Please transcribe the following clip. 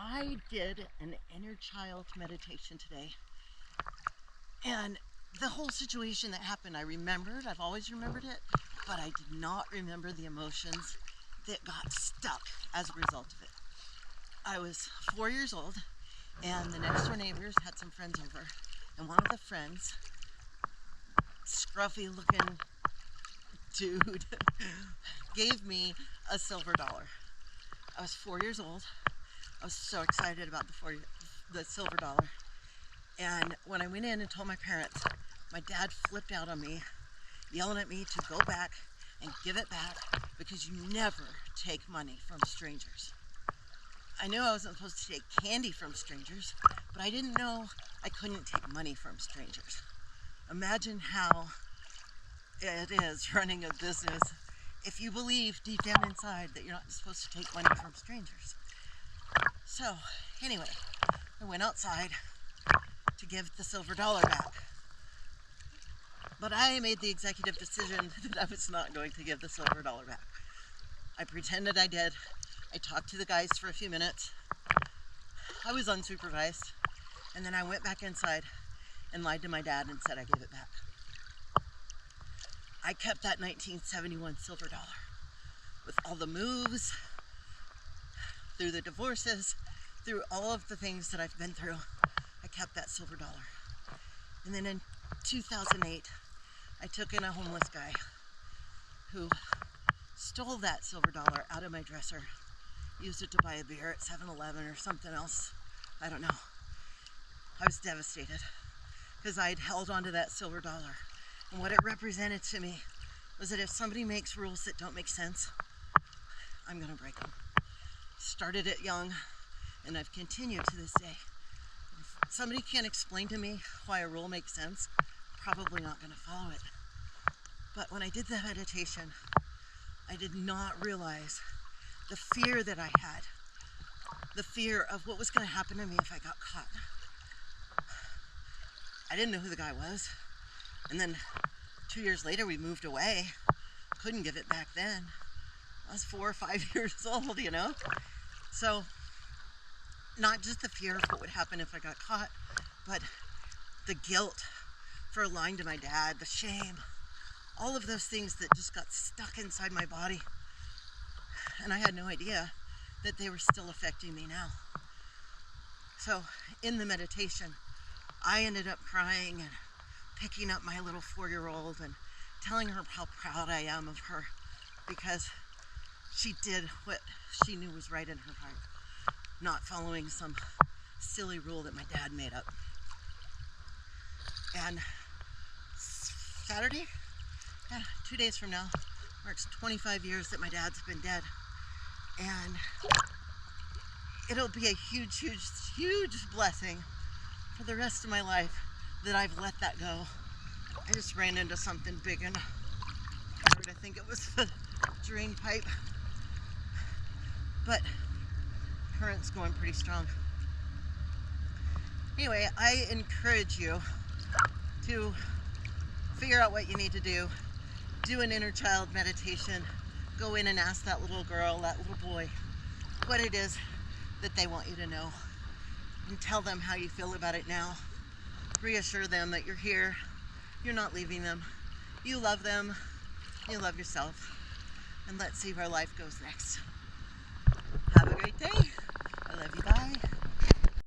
I did an inner child meditation today, and the whole situation that happened, I remembered. I've always remembered it, but I did not remember the emotions that got stuck as a result of it. I was 4 years old, and the next door neighbors had some friends over, and one of the friends, scruffy looking dude, gave me a silver dollar. I was 4 years old. I was so excited about the silver dollar. And when I went in and told my parents, my dad flipped out on me, yelling at me to go back and give it back because you never take money from strangers. I knew I wasn't supposed to take candy from strangers, but I didn't know I couldn't take money from strangers. Imagine how it is running a business if you believe deep down inside that you're not supposed to take money from strangers. So, anyway, I went outside to give the silver dollar back. But I made the executive decision that I was not going to give the silver dollar back. I pretended I did. I talked to the guys for a few minutes. I was unsupervised. And then I went back inside and lied to my dad and said I gave it back. I kept that 1971 silver dollar with all the moves, through the divorces, through all of the things that I've been through. I kept that silver dollar. And then in 2008, I took in a homeless guy who stole that silver dollar out of my dresser, used it to buy a beer at 7-Eleven or something else. I don't know. I was devastated because I had held onto that silver dollar. And what it represented to me was that if somebody makes rules that don't make sense, I'm going to break them. Started it young, and I've continued to this day. If somebody can't explain to me why a rule makes sense, I'm probably not going to follow it. But when I did the meditation, I did not realize the fear that I had, the fear of what was going to happen to me if I got caught. I didn't know who the guy was. And then 2 years later, we moved away. Couldn't give it back then. I was 4 or 5 years old, you know? So, not just the fear of what would happen if I got caught, but the guilt for lying to my dad, the shame, all of those things that just got stuck inside my body. And I had no idea that they were still affecting me now. So, in the meditation, I ended up crying and picking up my little 4-year-old and telling her how proud I am of her because she did what she knew was right in her heart, not following some silly rule that my dad made up. And Saturday, 2 days from now, marks 25 years that my dad's been dead. And it'll be a huge, huge, huge blessing for the rest of my life that I've let that go. I just ran into something big and hard. I think it was the drain pipe. But current's going pretty strong. Anyway, I encourage you to figure out what you need to do. Do an inner child meditation. Go in and ask that little girl, that little boy, what it is that they want you to know. And tell them how you feel about it now. Reassure them that you're here. You're not leaving them. You love them. You love yourself. And let's see where life goes next.